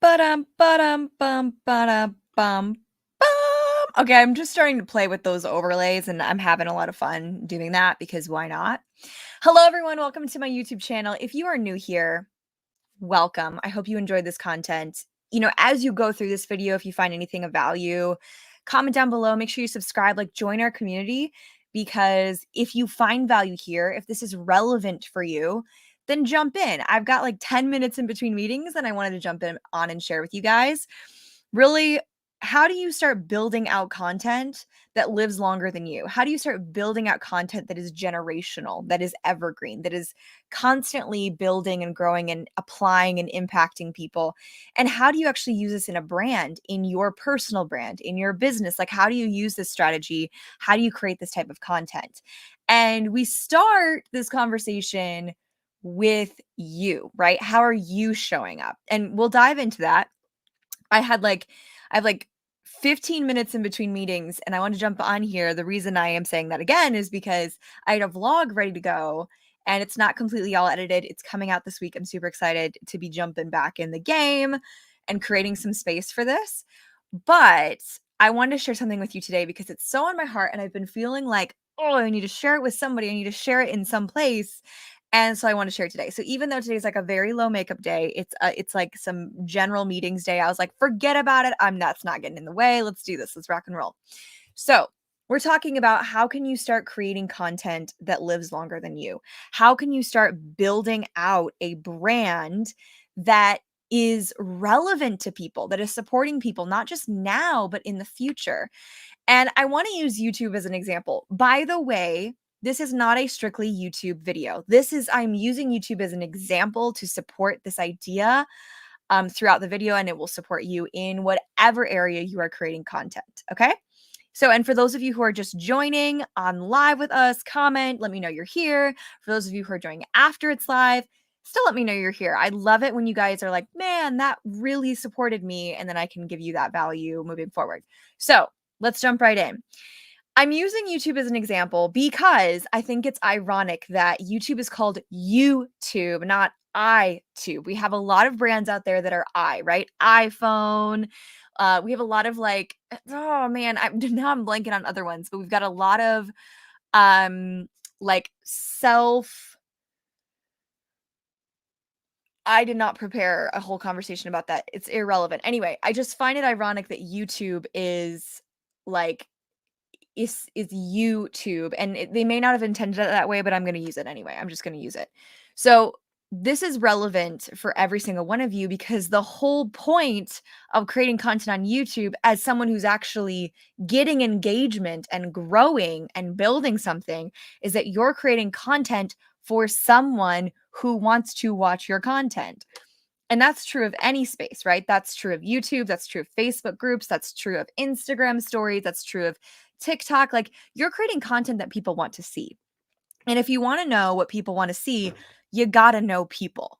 Ba-dum, ba-dum, bum, ba-dum, bum, bum. Okay, I'm just starting to play with those overlays and I'm having a lot of fun doing that because why not? Hello, everyone. Welcome to my YouTube channel. If you are new here, welcome. I hope you enjoyed this content. As you go through this video, if you find anything of value, comment down below. Make sure you subscribe, join our community, because if you find value here, if this is relevant for you, then jump in. I've got 10 minutes in between meetings and I wanted to jump in on and share with you guys. Really, how do you start building out content that lives longer than you? How do you start building out content that is generational, that is evergreen, that is constantly building and growing and applying and impacting people? And how do you actually use this in a brand, in your personal brand, in your business? How do you use this strategy? How do you create this type of content? And we start this conversation with you, right? How are you showing up? And we'll dive into that. I have 15 minutes in between meetings and I want to jump on here. The reason I am saying that again is because I had a vlog ready to go and it's not completely all edited. It's coming out this week. I'm super excited to be jumping back in the game and creating some space for this. But I wanted to share something with you today because it's so on my heart and I've been feeling like, oh, I need to share it with somebody. I need to share it in some place. And so I want to share it today. So even though today's a very low makeup day, it's some general meetings day. I was like, forget about it. That's not getting in the way. Let's do this. Let's rock and roll. So we're talking about how can you start creating content that lives longer than you? How can you start building out a brand that is relevant to people, that is supporting people, not just now, but in the future? And I want to use YouTube as an example. By the way, this is not a strictly YouTube video. I'm using YouTube as an example to support this idea throughout the video, and it will support you in whatever area you are creating content. Okay. So, and for those of you who are just joining on live with us, comment, let me know you're here. For those of you who are joining after it's live, still let me know you're here. I love it when you guys are like, man, that really supported me. And then I can give you that value moving forward. So let's jump right in. I'm using YouTube as an example because I think it's ironic that YouTube is called YouTube, not iTube. We have a lot of brands out there that are right? iPhone. We have a lot of oh man, now I'm blanking on other ones, but we've got a lot of self. I did not prepare a whole conversation about that. It's irrelevant. Anyway, I just find it ironic that YouTube is YouTube, and they may not have intended it that way, but I'm going to use it anyway. I'm just going to use it. So this is relevant for every single one of you because the whole point of creating content on YouTube as someone who's actually getting engagement and growing and building something is that you're creating content for someone who wants to watch your content. And that's true of any space, right? That's true of YouTube. That's true of Facebook groups. That's true of Instagram stories. That's true of TikTok. You're creating content that people want to see. And if you want to know what people want to see, you got to know people.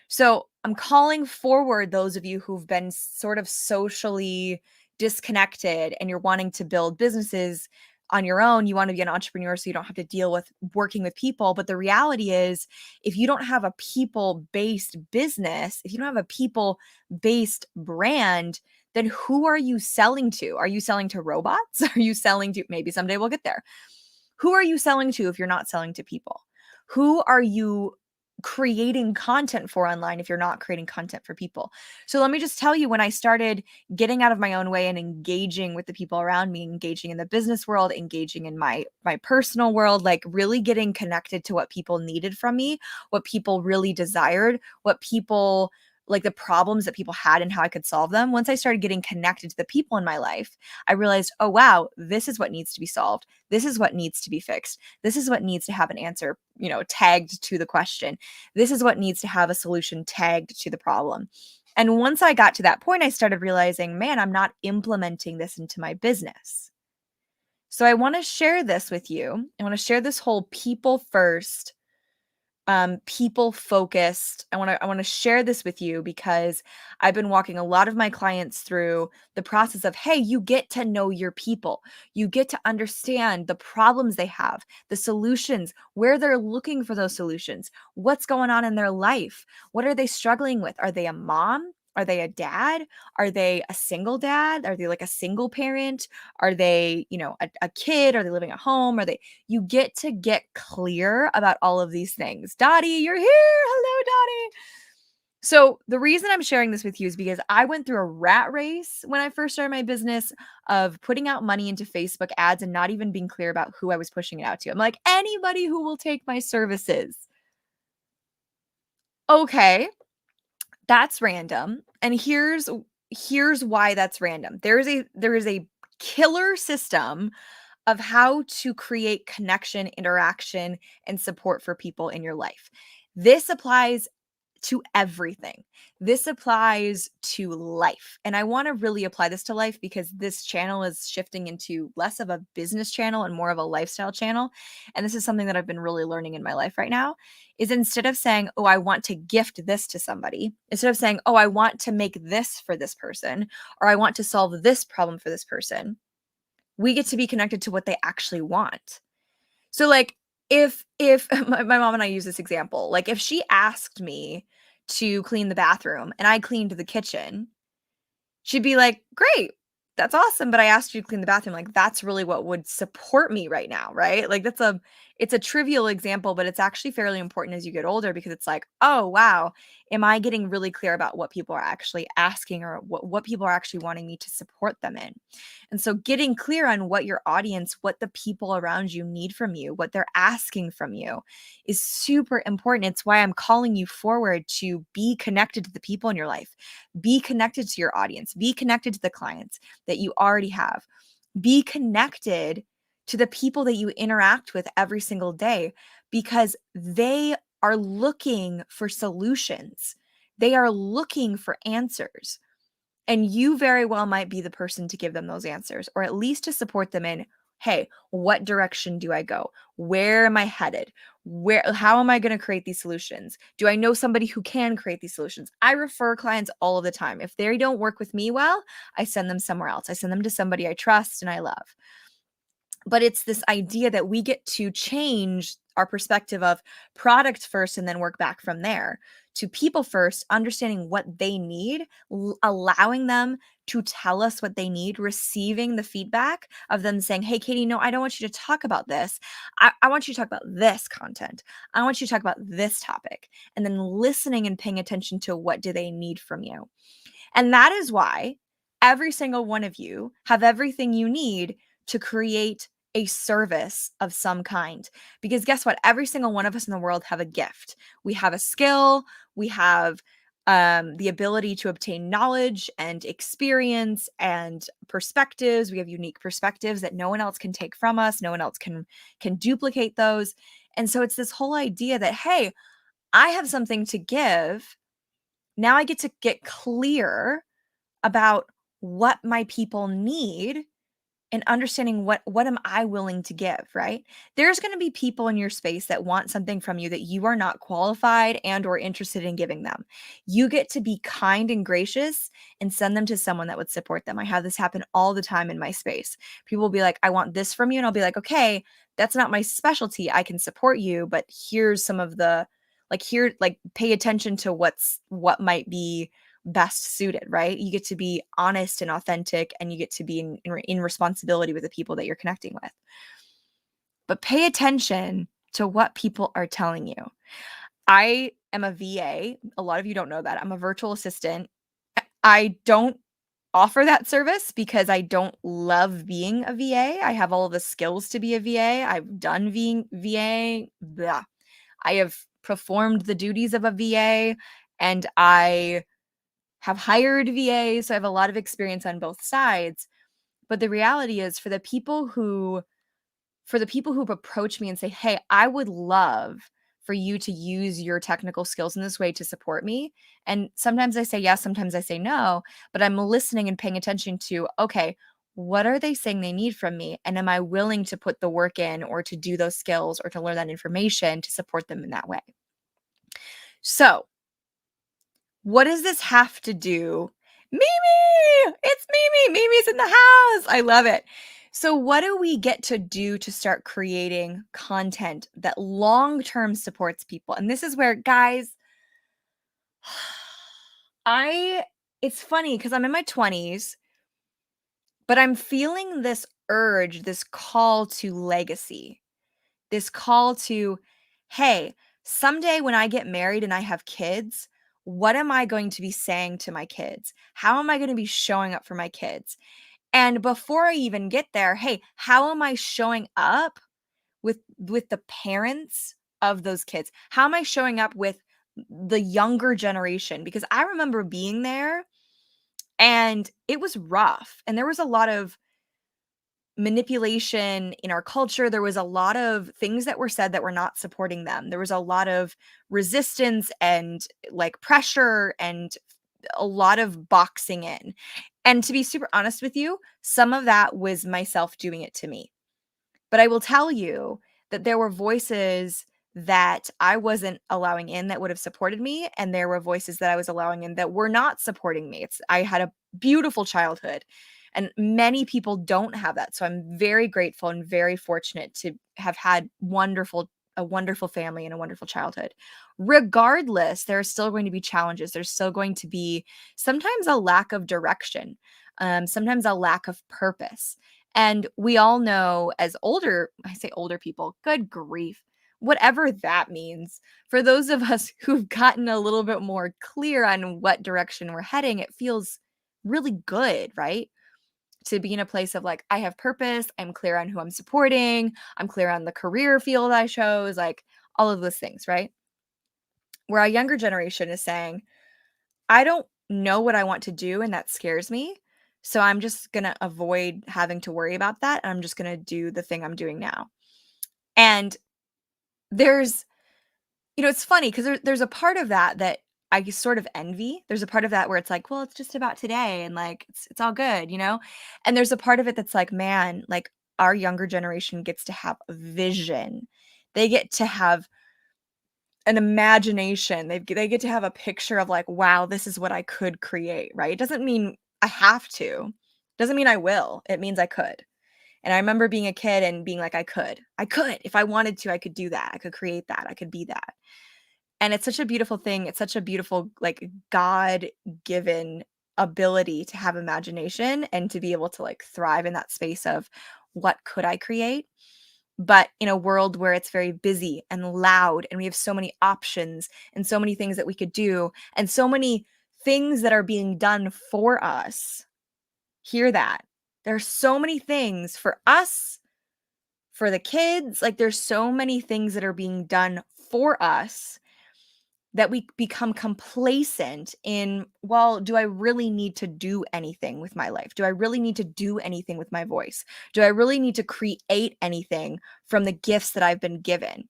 So I'm calling forward those of you who've been sort of socially disconnected and you're wanting to build businesses on your own. You want to be an entrepreneur so you don't have to deal with working with people. But the reality is, if you don't have a people-based business, if you don't have a people-based brand, then who are you selling to? Are you selling to robots? Are you selling to, maybe someday we'll get there. Who are you selling to if you're not selling to people? Who are you creating content for online if you're not creating content for people? So let me just tell you, when I started getting out of my own way and engaging with the people around me, engaging in the business world, engaging in my personal world, really getting connected to what people needed from me, what people really desired, what people the problems that people had and how I could solve them. Once I started getting connected to the people in my life, I realized, oh, wow, this is what needs to be solved. This is what needs to be fixed. This is what needs to have an answer, tagged to the question. This is what needs to have a solution tagged to the problem. And once I got to that point, I started realizing, man, I'm not implementing this into my business. So I want to share this with you. I want to share this whole people first, people focused. I want to share this with you because I've been walking a lot of my clients through the process of, hey, you get to know your people. You get to understand the problems they have, the solutions, where they're looking for those solutions, what's going on in their life. What are they struggling with? Are they a mom? Are they a dad? Are they a single dad? Are they like a single parent? Are they, a kid? Are they living at home? You get to get clear about all of these things. Dottie, you're here. Hello, Dottie. So the reason I'm sharing this with you is because I went through a rat race when I first started my business of putting out money into Facebook ads and not even being clear about who I was pushing it out to. I'm like, anybody who will take my services. Okay, that's random. And here's why that's random. There is a killer system of how to create connection, interaction, and support for people in your life. This applies to everything. This applies to life. And I want to really apply this to life because this channel is shifting into less of a business channel and more of a lifestyle channel. And this is something that I've been really learning in my life right now is instead of saying, "Oh, I want to gift this to somebody," instead of saying, "Oh, I want to make this for this person," or "I want to solve this problem for this person," we get to be connected to what they actually want. So like if my mom and I use this example, like if she asked me to clean the bathroom and I cleaned the kitchen, she'd be like, "Great. That's awesome, but I asked you to clean the bathroom." Like that's really what would support me right now, right? Like it's a trivial example, but it's actually fairly important as you get older because it's like, "Oh, wow, am I getting really clear about what people are actually asking or what people are actually wanting me to support them in?" And so getting clear on what your audience, what the people around you need from you, what they're asking from you is super important. It's why I'm calling you forward to be connected to the people in your life. Be connected to your audience, be connected to the clients that you already have, be connected to the people that you interact with every single day because they are looking for solutions. They are looking for answers. And you very well might be the person to give them those answers, or at least to support them in, hey, what direction do I go? Where am I headed? How am I going to create these solutions? Do I know somebody who can create these solutions? I refer clients all of the time. If they don't work with me well, I send them somewhere else. I send them to somebody I trust and I love. But it's this idea that we get to change our perspective of product first and then work back from there to people first, understanding what they need, allowing them to tell us what they need, receiving the feedback of them saying, "Hey, Katie, no, I don't want you to talk about this. I want you to talk about this content. I want you to talk about this topic." And then listening and paying attention to what do they need from you. And that is why every single one of you have everything you need to create a service of some kind. Because guess what? Every single one of us in the world have a gift. We have a skill, we have the ability to obtain knowledge and experience and perspectives. We have unique perspectives that no one else can take from us. No one else can duplicate those. And so it's this whole idea that, hey, I have something to give. Now I get to get clear about what my people need and understanding what am I willing to give, right? There's going to be people in your space that want something from you that you are not qualified and or interested in giving them. You get to be kind and gracious and send them to someone that would support them. I have this happen all the time in my space. People will be like, "I want this from you." And I'll be like, "Okay, that's not my specialty. I can support you, but here's some of the pay attention to what might be best suited," right? You get to be honest and authentic, and you get to be in responsibility with the people that you're connecting with. But pay attention to what people are telling you. I am a VA. A lot of you don't know that. I'm a virtual assistant. I don't offer that service because I don't love being a VA. I have all of the skills to be a VA. I've done being VA. Blah. I have performed the duties of a VA, and I have hired VAs, so I have a lot of experience on both sides. But the reality is for the people who approach me and say, "Hey, I would love for you to use your technical skills in this way to support me." And sometimes I say yes, sometimes I say no, but I'm listening and paying attention to, okay, what are they saying they need from me? And am I willing to put the work in or to do those skills or to learn that information to support them in that way? So, what does this have to do? Mimi! It's Mimi! Mimi's in the house! I love it. So, what do we get to do to start creating content that long term supports people? And this is where, guys, I it's funny because I'm in my 20s, but I'm feeling this urge, this call to legacy, this call to, hey, someday when I get married and I have kids, what am I going to be saying to my kids? How am I going to be showing up for my kids? And before I even get there, hey, how am I showing up with the parents of those kids? How am I showing up with the younger generation? Because I remember being there and it was rough. And there was a lot of manipulation in our culture. There was a lot of things that were said that were not supporting them. There was a lot of resistance and like pressure and a lot of boxing in. And to be super honest with you, some of that was myself doing it to me. But I will tell you that there were voices that I wasn't allowing in that would have supported me, and there were voices that I was allowing in that were not supporting me. I had a beautiful childhood, and many people don't have that. So I'm very grateful and very fortunate to have had a wonderful family and a wonderful childhood. Regardless, there are still going to be challenges. There's still going to be sometimes a lack of direction, sometimes a lack of purpose. And we all know as I say older people, good grief, whatever that means. For those of us who've gotten a little bit more clear on what direction we're heading, it feels really good, right? To be in a place of like, I have purpose, I'm clear on who I'm supporting, I'm clear on the career field I chose, like all of those things, right? Where our younger generation is saying, I don't know what I want to do, and that scares me. So I'm just going to avoid having to worry about that. And I'm just going to do the thing I'm doing now. And there's, it's funny because there's a part of that that I sort of envy. There's a part of that where it's like, well, it's just about today and like it's all good. And there's a part of it that's like, man, like our younger generation gets to have a vision. They get to have an imagination. They get to have a picture of like, wow, this is what I could create, right? It doesn't mean I have to. It doesn't mean I will. It means I could. And I remember being a kid and being like, I could. I could. If I wanted to, I could do that. I could create that. I could be that. And it's such a beautiful thing. It's such a beautiful, like, God-given ability to have imagination and to be able to like thrive in that space of what could I create? But in a world where it's very busy and loud and we have so many options and so many things that we could do and so many things that are being done for us. Hear that. There's so many things for us, for the kids, like there's so many things that are being done for us that we become complacent in, well, do I really need to do anything with my life? Do I really need to do anything with my voice? Do I really need to create anything from the gifts that I've been given?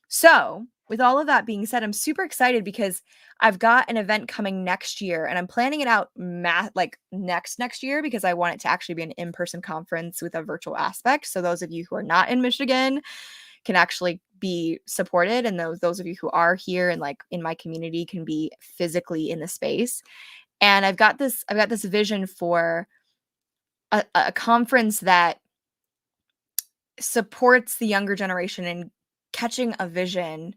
So, with all of that being said, I'm super excited because I've got an event coming next year and I'm planning it out like next year because I want it to actually be an in-person conference with a virtual aspect. So those of you who are not in Michigan can actually be supported, and those of you who are here and like in my community can be physically in the space. And I've got this vision for a conference that supports the younger generation and catching a vision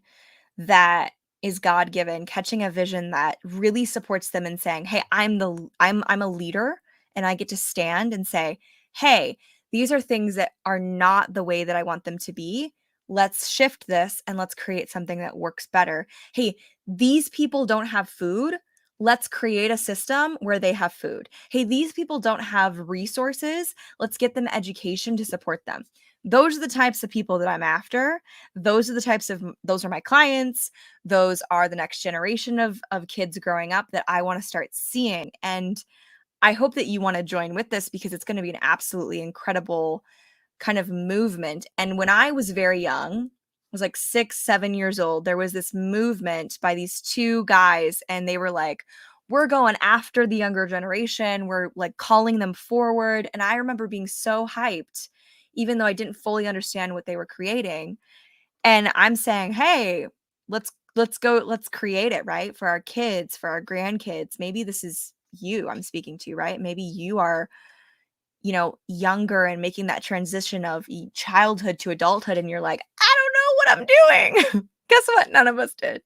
that is God-given, catching a vision that really supports them and saying, "Hey, I'm a leader and I get to stand and say, "Hey, these are things that are not the way that I want them to be. Let's shift this and let's create something that works better. Hey, these people don't have food. Let's create a system where they have food. Hey, these people don't have resources. Let's get them education to support them." Those are the types of people that I'm after. Those are my clients. Those are the next generation of kids growing up that I want to start seeing. And I hope that you want to join with this because it's going to be an absolutely incredible kind of movement. And when I was very young, I was like 6, 7 years old, there was this movement by these two guys, and they were like, we're going after the younger generation. We're like calling them forward. And I remember being so hyped, even though I didn't fully understand what they were creating. And I'm saying, hey, let's go, let's create it, right? For our kids, for our grandkids. Maybe this is you I'm speaking to, right? Maybe you are, younger and making that transition of childhood to adulthood. And you're like, I don't know what I'm doing. Guess what? None of us did.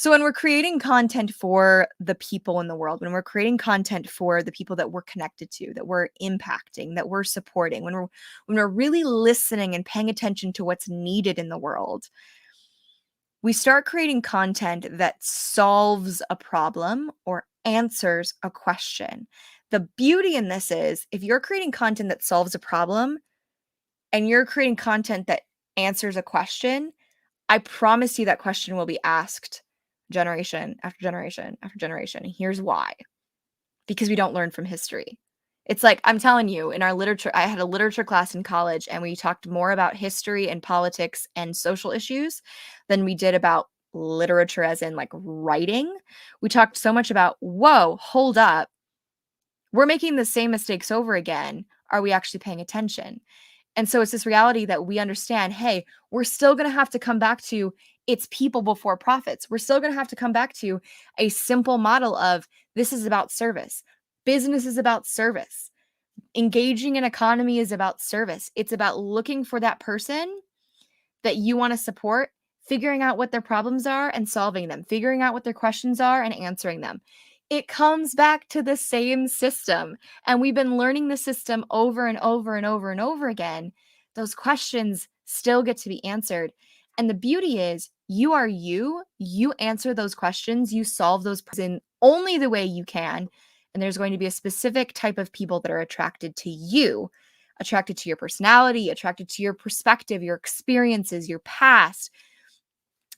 So when we're creating content for the people in the world, when we're creating content for the people that we're connected to, that we're impacting, that we're supporting, when we're really listening and paying attention to what's needed in the world, we start creating content that solves a problem or answers a question. The beauty in this is if you're creating content that solves a problem and you're creating content that answers a question, I promise you that question will be asked generation after generation after generation. And here's why. Because we don't learn from history. It's like, I'm telling you, in our literature, I had a literature class in college and we talked more about history and politics and social issues than we did about literature, as in like writing. We talked so much about, whoa, hold up. We're making the same mistakes over again. Are we actually paying attention? And so it's this reality that we understand, hey, we're still going to have to come back to it's people before profits. We're still going to have to come back to a simple model of this is about service. Business is about service. Engaging in economy is about service. It's about looking for that person that you want to support, figuring out what their problems are and solving them, figuring out what their questions are and answering them. It comes back to the same system. And we've been learning the system over and over and over and over again. Those questions still get to be answered. And the beauty is, you are you. You answer those questions. You solve those in only the way you can. And there's going to be a specific type of people that are attracted to you, attracted to your personality, attracted to your perspective, your experiences, your past,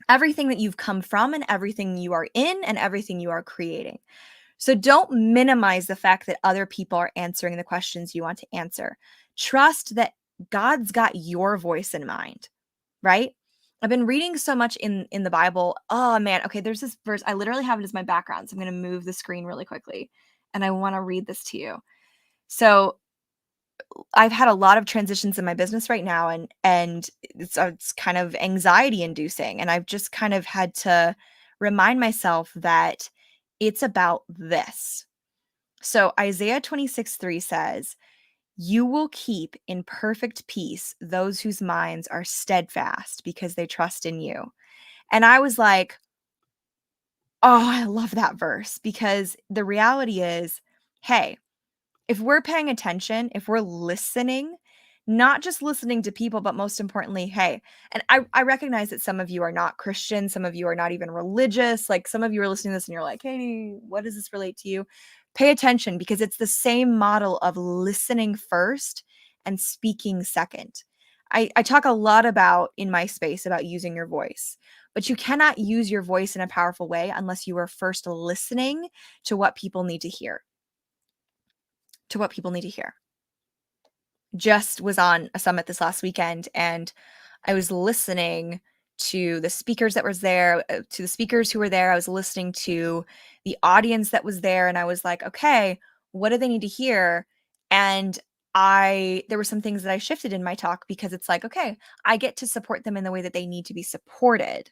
everything that you've come from and everything you are in and everything you are creating. So don't minimize the fact that other people are answering the questions you want to answer. Trust that God's got your voice in mind, right? I've been reading so much in the Bible. Oh man, okay, there's this verse. I literally have it as my background. So I'm going to move the screen really quickly and I want to read this to you. So I've had a lot of transitions in my business right now and it's kind of anxiety inducing, and I've just kind of had to remind myself that it's about this. So Isaiah 26:3 says, "You will keep in perfect peace those whose minds are steadfast because they trust in you." And I was like, "Oh, I love that verse," because the reality is, hey, if we're paying attention, if we're listening, not just listening to people, but most importantly, hey, and I recognize that some of you are not Christian, some of you are not even religious. Like some of you are listening to this and you're like, hey, what does this relate to you? Pay attention because it's the same model of listening first and speaking second. I talk a lot about in my space about using your voice, but you cannot use your voice in a powerful way unless you are first listening to what people need to hear. To what people need to hear. Just was on a summit this last weekend and I was listening to the speakers that was there, to the speakers who were there. I was listening to the audience that was there and I was like, okay, what do they need to hear? And there were some things that I shifted in my talk because it's like, okay, I get to support them in the way that they need to be supported,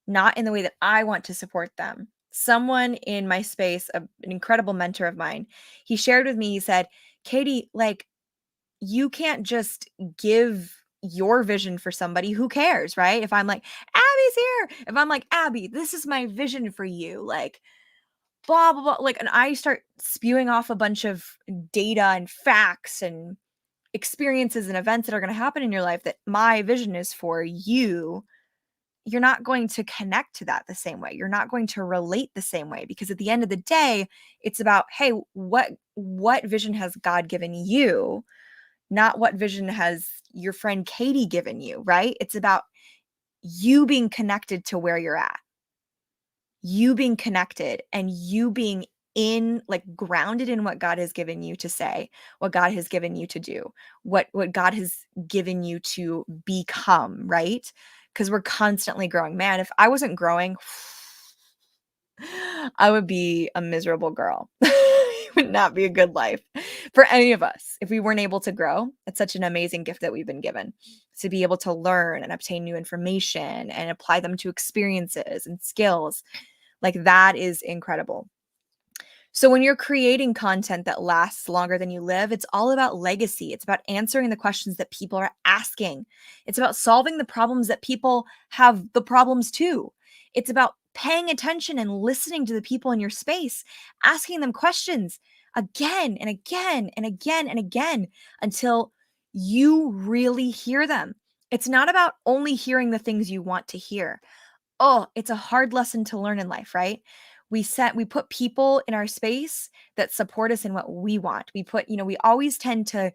not in the way that I want to support them. Someone in my space, an incredible mentor of mine, he shared with me, he said, Katie, like, you can't just give your vision for somebody. Who cares, right? If I'm like, Abby's here. If I'm like, Abby, this is my vision for you, like, blah, blah, blah. Like, and I start spewing off a bunch of data and facts and experiences and events that are going to happen in your life that my vision is for you. You're not going to connect to that the same way. You're not going to relate the same way because at the end of the day, it's about, hey, what vision has God given you? Not what vision has your friend Katie given you, right? It's about you being connected to where you're at, you being connected and you being in, like, grounded in what God has given you to say, what God has given you to do, what God has given you to become, right? Because we're constantly growing. Man, if I wasn't growing, I would be a miserable girl. It would not be a good life for any of us if we weren't able to grow. It's such an amazing gift that we've been given to be able to learn and obtain new information and apply them to experiences and skills. Like, that is incredible. So when you're creating content that lasts longer than you live, it's all about legacy. It's about answering the questions that people are asking. It's about solving the problems that people have the problems too. It's about paying attention and listening to the people in your space, asking them questions again and again and again and again until you really hear them. It's not about only hearing the things you want to hear. Oh, it's a hard lesson to learn in life, right? We put people in our space that support us in what we want. We always tend to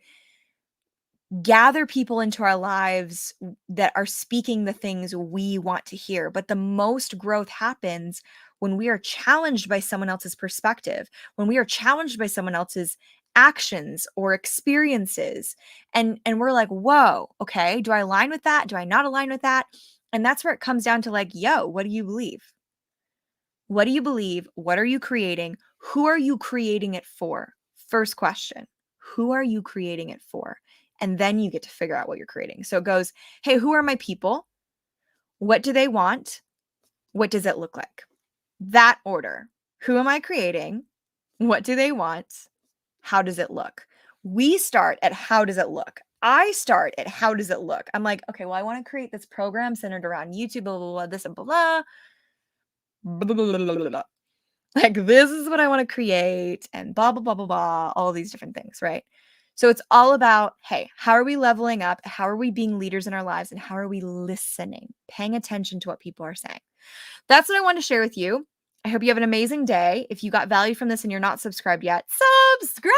gather people into our lives that are speaking the things we want to hear. But the most growth happens when we are challenged by someone else's perspective, when we are challenged by someone else's actions or experiences. And we're like, whoa, okay, do I align with that? Do I not align with that? And that's where it comes down to like, yo, what do you believe? What do you believe? What are you creating? Who are you creating it for? First question. Who are you creating it for? And then you get to figure out what you're creating. So it goes, hey, who are my people? What do they want? What does it look like? That order. Who am I creating? What do they want? How does it look? We start at how does it look? I start at how does it look? I'm like, okay, well, I want to create this program centered around YouTube, blah, blah, blah, this and blah, blah. Blah, blah, blah, blah, blah, blah. Like, this is what I want to create, and blah, blah, blah, blah, blah, all these different things, right? So it's all about, hey, how are we leveling up? How are we being leaders in our lives? And how are we listening, paying attention to what people are saying? That's what I want to share with you. I hope you have an amazing day. If you got value from this and you're not subscribed yet, subscribe.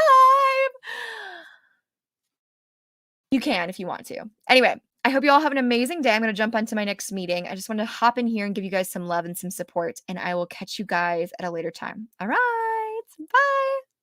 You can if you want to. Anyway, I hope you all have an amazing day. I'm going to jump onto my next meeting. I just want to hop in here and give you guys some love and some support, and I will catch you guys at a later time. All right. Bye.